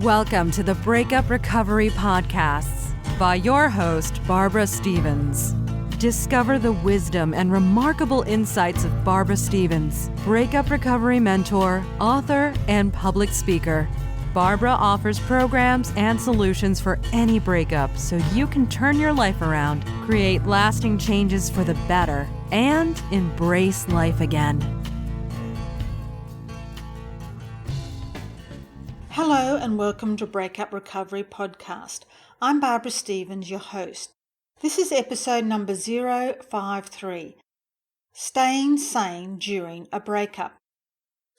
Welcome to the Breakup Recovery Podcasts by your host, Barbara Stevens. Discover the wisdom and remarkable insights of Barbara Stevens, breakup recovery mentor, author, and public speaker. Barbara offers programs and solutions for any breakup so you can turn your life around, create lasting changes for the better, and embrace life again. Hello and welcome to Breakup Recovery Podcast. I'm Barbara Stevens, your host. This is episode number 053, Staying Sane During a Breakup.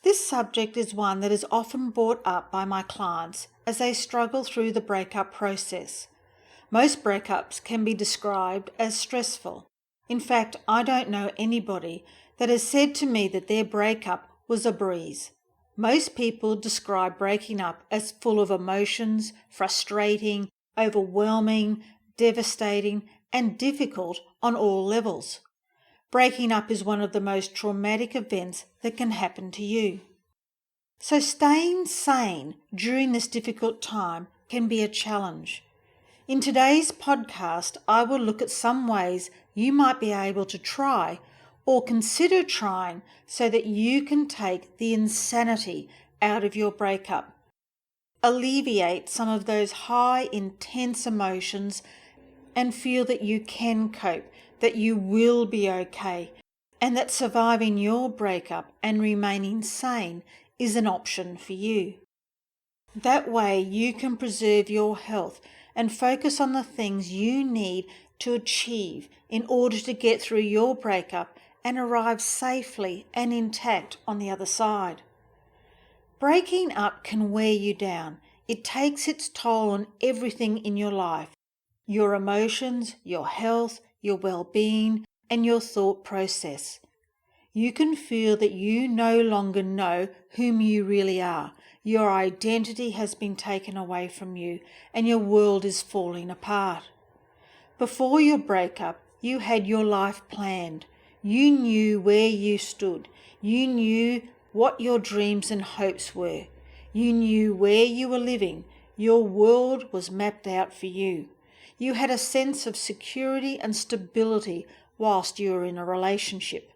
This subject is one that is often brought up by my clients as they struggle through the breakup process. Most breakups can be described as stressful. In fact, I don't know anybody that has said to me that their breakup was a breeze. Most people describe breaking up as full of emotions, frustrating, overwhelming, devastating, and difficult on all levels. Breaking up is one of the most traumatic events that can happen to you. So staying sane during this difficult time can be a challenge. In today's podcast, I will look at some ways you might be able to try or consider trying so that you can take the insanity out of your breakup. Alleviate some of those high, intense emotions and feel that you can cope, that you will be okay, and that surviving your breakup and remaining sane is an option for you. That way you can preserve your health and focus on the things you need to achieve in order to get through your breakup and arrive safely and intact on the other side. Breaking up can wear you down. It takes its toll on everything in your life, your emotions, your health, your well-being, and your thought process. You can feel that you no longer know whom you really are. Your identity has been taken away from you, and your world is falling apart. Before your breakup, you had your life planned. You knew where you stood. You knew what your dreams and hopes were. You knew where you were living. Your world was mapped out for you. You had a sense of security and stability whilst you were in a relationship.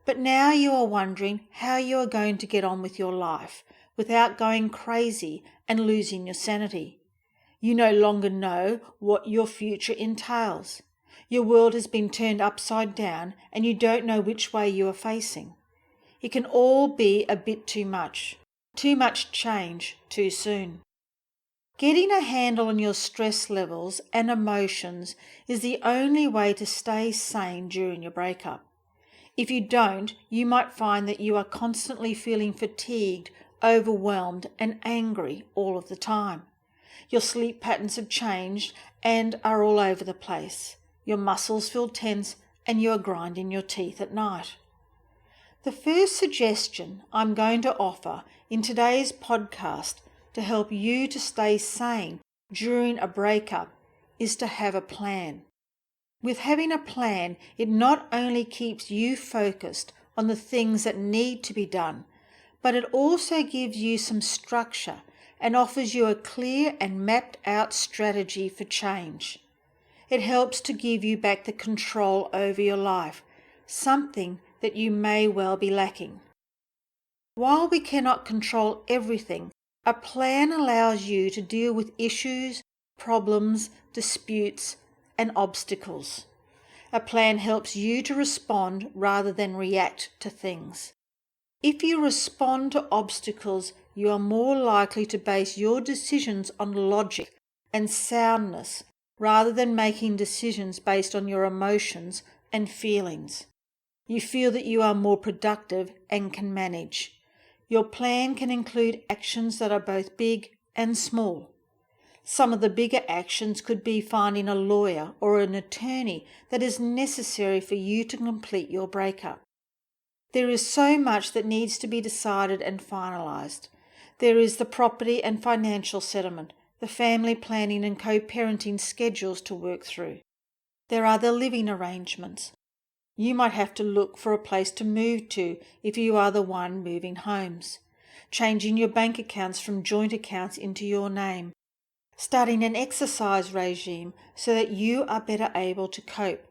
But now you are wondering how you are going to get on with your life without going crazy and losing your sanity. You no longer know what your future entails. Your world has been turned upside down and you don't know which way you are facing. It can all be a bit too much change too soon. Getting a handle on your stress levels and emotions is the only way to stay sane during your breakup. If you don't, you might find that you are constantly feeling fatigued, overwhelmed, and angry all of the time. Your sleep patterns have changed and are all over the place. Your muscles feel tense and you are grinding your teeth at night. The first suggestion I'm going to offer in today's podcast to help you to stay sane during a breakup is to have a plan. With having a plan, it not only keeps you focused on the things that need to be done, but it also gives you some structure and offers you a clear and mapped out strategy for change. It helps to give you back the control over your life, something that you may well be lacking. While we cannot control everything, a plan allows you to deal with issues, problems, disputes, and obstacles. A plan helps you to respond rather than react to things. If you respond to obstacles, you are more likely to base your decisions on logic and soundness rather than making decisions based on your emotions and feelings. You feel that you are more productive and can manage. Your plan can include actions that are both big and small. Some of the bigger actions could be finding a lawyer or an attorney that is necessary for you to complete your breakup. There is so much that needs to be decided and finalised. There is the property and financial settlement, the family planning and co-parenting schedules to work through. There are the living arrangements. You might have to look for a place to move to if you are the one moving homes. changing your bank accounts from joint accounts into your name, starting an exercise regime so that you are better able to cope.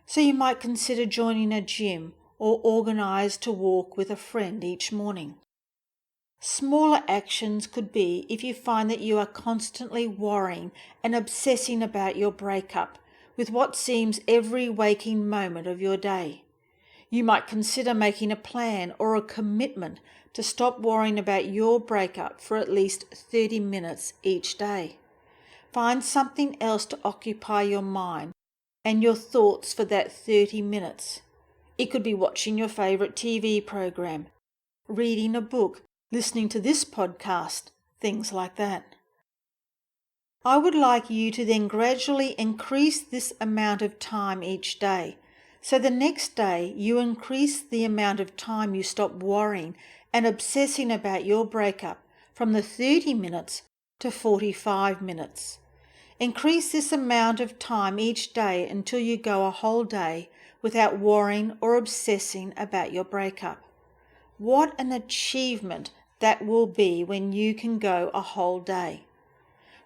So you might consider joining a gym or organise to walk with a friend each morning. Smaller actions could be if you find that you are constantly worrying and obsessing about your breakup with what seems every waking moment of your day. You might consider making a plan or a commitment to stop worrying about your breakup for at least 30 minutes each day. Find something else to occupy your mind and your thoughts for that 30 minutes. It could be watching your favourite TV program, reading a book, listening to this podcast, things like that. I would like you to then gradually increase this amount of time each day. So the next day you increase the amount of time you stop worrying and obsessing about your breakup from the 30 minutes to 45 minutes. Increase this amount of time each day until you go a whole day without worrying or obsessing about your breakup. What an achievement that will be when you can go a whole day.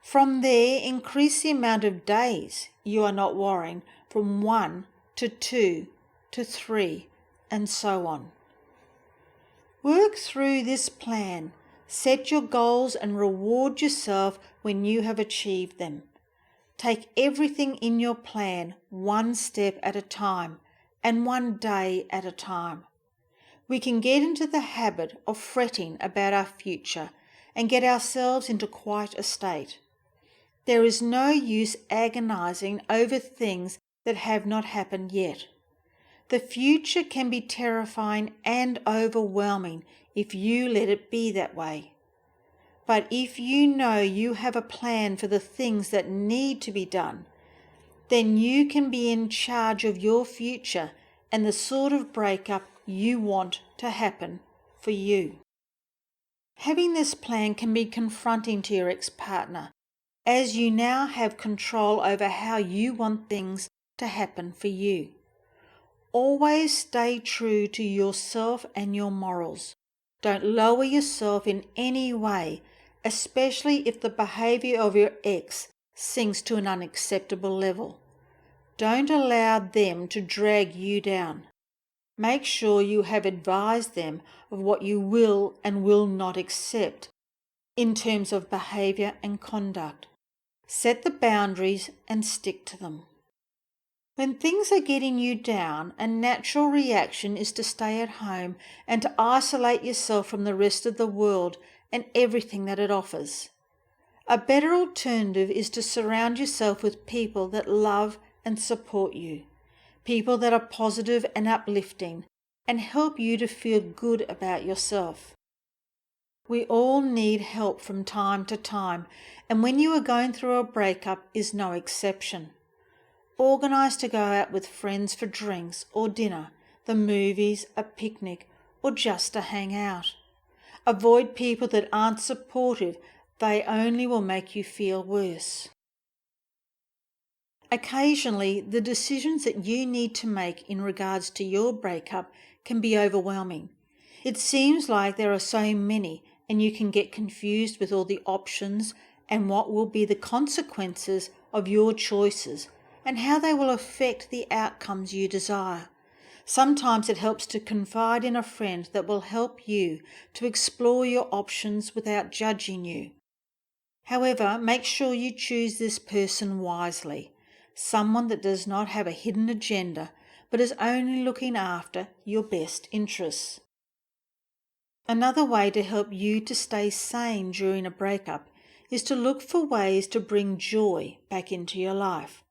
From there, increase the amount of days you are not worrying from 1 to 2 to 3 and so on. Work through this plan. Set your goals and reward yourself when you have achieved them. Take everything in your plan one step at a time and one day at a time. We can get into the habit of fretting about our future and get ourselves into quite a state. There is no use agonizing over things that have not happened yet. The future can be terrifying and overwhelming if you let it be that way. But if you know you have a plan for the things that need to be done, then you can be in charge of your future and the sort of breakup you want to happen for you. Having this plan can be confronting to your ex-partner, as you now have control over how you want things to happen for you. Always stay true to yourself and your morals. Don't lower yourself in any way, especially if the behaviour of your ex sinks to an unacceptable level. Don't allow them to drag you down. Make sure you have advised them of what you will and will not accept in terms of behaviour and conduct. Set the boundaries and stick to them. When things are getting you down, a natural reaction is to stay at home and to isolate yourself from the rest of the world and everything that it offers. A better alternative is to surround yourself with people that love and support you, people that are positive and uplifting and help you to feel good about yourself. We all need help from time to time, and when you are going through a breakup is no exception. Organise to go out with friends for drinks or dinner, the movies, a picnic, or just to hang out. Avoid people that aren't supportive. They only will make you feel worse. Occasionally, the decisions that you need to make in regards to your breakup can be overwhelming. It seems like there are so many, and you can get confused with all the options and what will be the consequences of your choices and how they will affect the outcomes you desire. Sometimes it helps to confide in a friend that will help you to explore your options without judging you. However, make sure you choose this person wisely, someone that does not have a hidden agenda but is only looking after your best interests. Another way to help you to stay sane during a breakup is to look for ways to bring joy back into your life.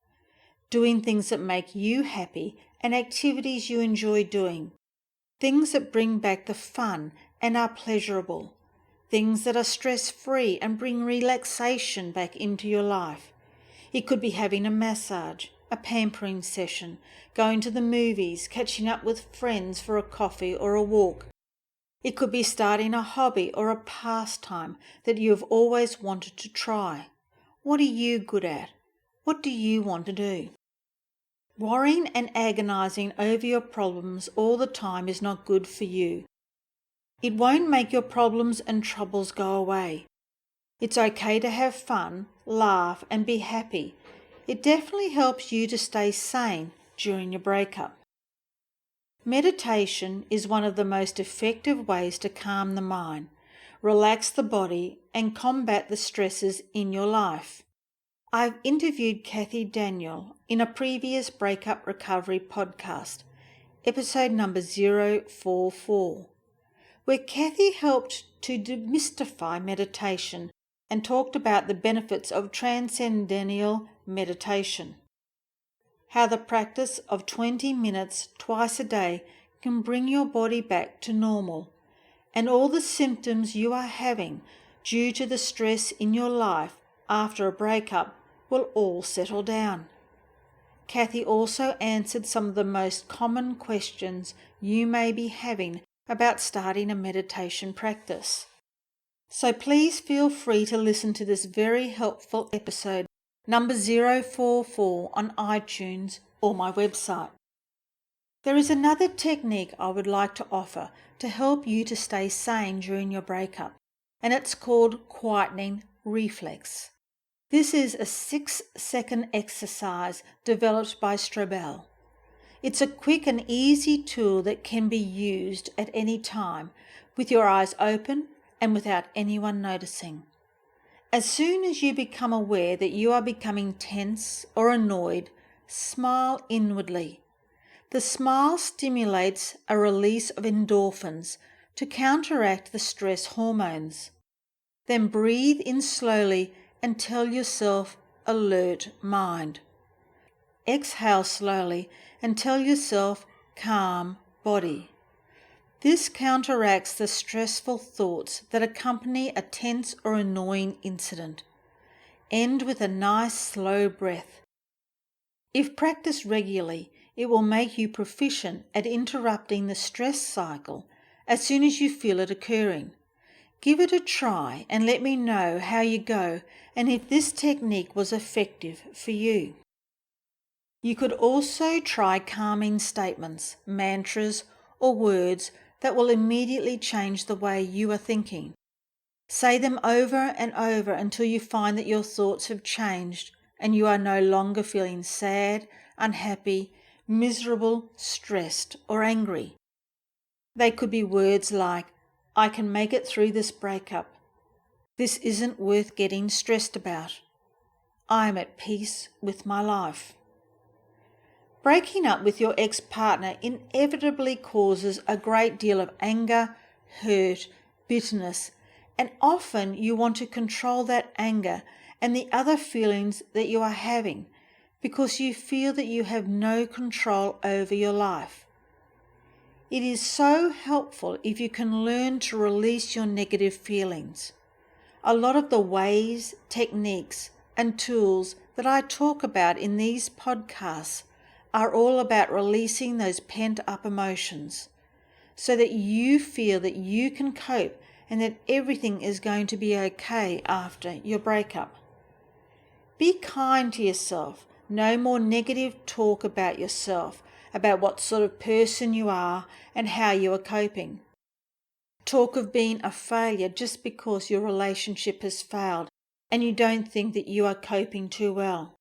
Doing things that make you happy and activities you enjoy doing. Things that bring back the fun and are pleasurable. Things that are stress-free and bring relaxation back into your life. It could be having a massage, a pampering session, going to the movies, catching up with friends for a coffee or a walk. It could be starting a hobby or a pastime that you have always wanted to try. What are you good at? What do you want to do? Worrying and agonizing over your problems all the time is not good for you. It won't make your problems and troubles go away. It's okay to have fun, laugh, and be happy. It definitely helps you to stay sane during your breakup. Meditation is one of the most effective ways to calm the mind, relax the body, and combat the stresses in your life. I've interviewed Kathy Daniel in a previous Breakup Recovery podcast, episode number 044, where Kathy helped to demystify meditation and talked about the benefits of transcendental meditation. How the practice of 20 minutes twice a day can bring your body back to normal, and all the symptoms you are having due to the stress in your life after a breakup will all settle down. Kathy also answered some of the most common questions you may be having about starting a meditation practice. So please feel free to listen to this very helpful episode number 044 on iTunes or my website. There is another technique I would like to offer to help you to stay sane during your breakup, and it's called quietening reflex. This is a 6-second exercise developed by Strobel. It's a quick and easy tool that can be used at any time with your eyes open and without anyone noticing. As soon as you become aware that you are becoming tense or annoyed, smile inwardly. The smile stimulates a release of endorphins to counteract the stress hormones. Then breathe in slowly and tell yourself, alert mind. Exhale slowly and tell yourself, calm body. This counteracts the stressful thoughts that accompany a tense or annoying incident. End with a nice slow breath. If practiced regularly, it will make you proficient at interrupting the stress cycle as soon as you feel it occurring. Give it a try and let me know how you go and if this technique was effective for you. You could also try calming statements, mantras, or words that will immediately change the way you are thinking. Say them over and over until you find that your thoughts have changed and you are no longer feeling sad, unhappy, miserable, stressed, or angry. They could be words like, I can make it through this breakup. This isn't worth getting stressed about. I am at peace with my life. Breaking up with your ex-partner inevitably causes a great deal of anger, hurt, bitterness, and often you want to control that anger and the other feelings that you are having because you feel that you have no control over your life. It is so helpful if you can learn to release your negative feelings. A lot of the ways, techniques, and tools that I talk about in these podcasts are all about releasing those pent-up emotions so that you feel that you can cope and that everything is going to be okay after your breakup. Be kind to yourself. No more negative talk about yourself, about what sort of person you are and how you are coping. Talk of being a failure just because your relationship has failed and you don't think that you are coping too well.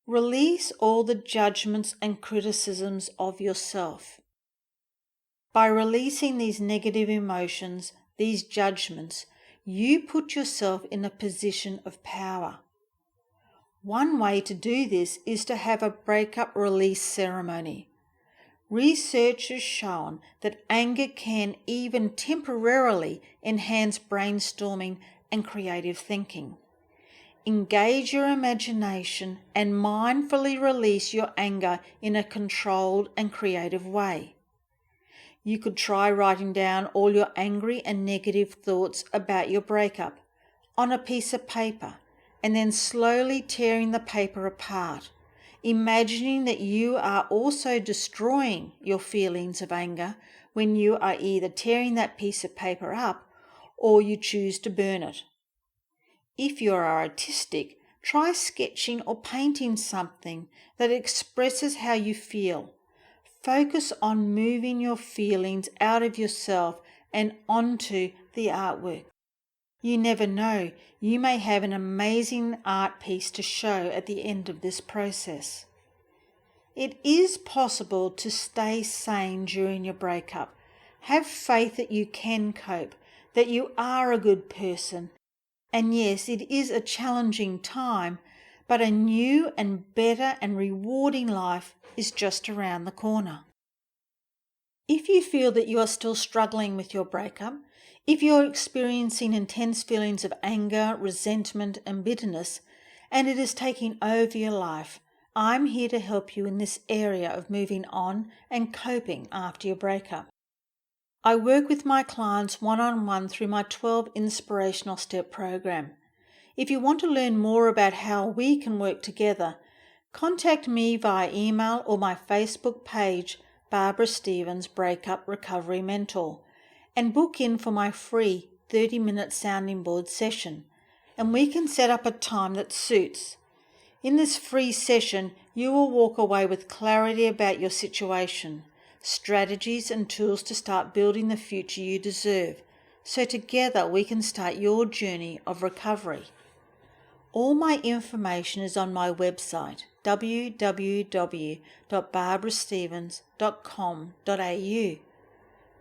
Release all the judgments and criticisms of yourself. By releasing these negative emotions, these judgments, you put yourself in a position of power. One way to do this is to have a breakup release ceremony. Research has shown that anger can even temporarily enhance brainstorming and creative thinking. Engage your imagination and mindfully release your anger in a controlled and creative way. You could try writing down all your angry and negative thoughts about your breakup on a piece of paper and then slowly tearing the paper apart, imagining that you are also destroying your feelings of anger when you are either tearing that piece of paper up or you choose to burn it. If you are artistic, try sketching or painting something that expresses how you feel. Focus on moving your feelings out of yourself and onto the artwork. You never know, you may have an amazing art piece to show at the end of this process. It is possible to stay sane during your breakup. Have faith that you can cope, that you are a good person. And yes, it is a challenging time, but a new and better and rewarding life is just around the corner. If you feel that you are still struggling with your breakup, if you're experiencing intense feelings of anger, resentment, and bitterness, and it is taking over your life, I'm here to help you in this area of moving on and coping after your breakup. I work with my clients one-on-one through my 12 Inspirational Step program. If you want to learn more about how we can work together, contact me via email or my Facebook page, Barbara Stevens Breakup Recovery Mentor, and book in for my free 30-minute sounding board session, and we can set up a time that suits. In this free session, you will walk away with clarity about your situation, strategies and tools to start building the future you deserve, so together we can start your journey of recovery. All my information is on my website, www.barbarastevens.com.au.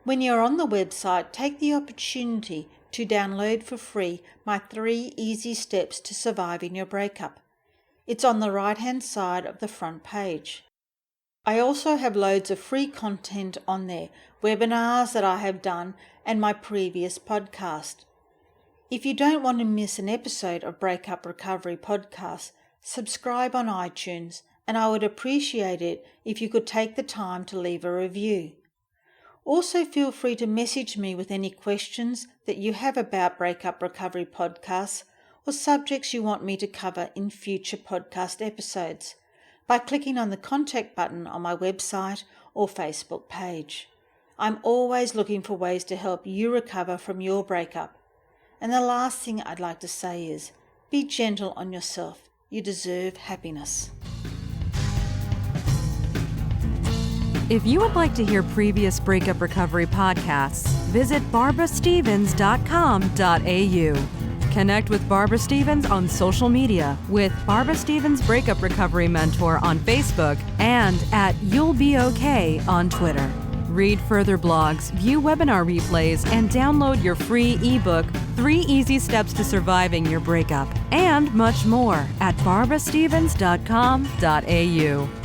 When you're on the website, take the opportunity to download for free my 3 easy steps to surviving your breakup. It's on the right-hand side of the front page. I also have loads of free content on there, webinars that I have done, and my previous podcast. If you don't want to miss an episode of Breakup Recovery Podcast, subscribe on iTunes, and I would appreciate it if you could take the time to leave a review. Also feel free to message me with any questions that you have about Breakup Recovery Podcasts or subjects you want me to cover in future podcast episodes by clicking on the contact button on my website or Facebook page. I'm always looking for ways to help you recover from your breakup. And the last thing I'd like to say is, be gentle on yourself. You deserve happiness. If you would like to hear previous Breakup Recovery podcasts, visit barbarastevens.com.au. Connect with Barbara Stevens on social media with Barbara Stevens Breakup Recovery Mentor on Facebook and at You'll Be Okay on Twitter. Read further blogs, view webinar replays, and download your free ebook, 3 Easy Steps to Surviving Your Breakup, and much more at barbarastevens.com.au.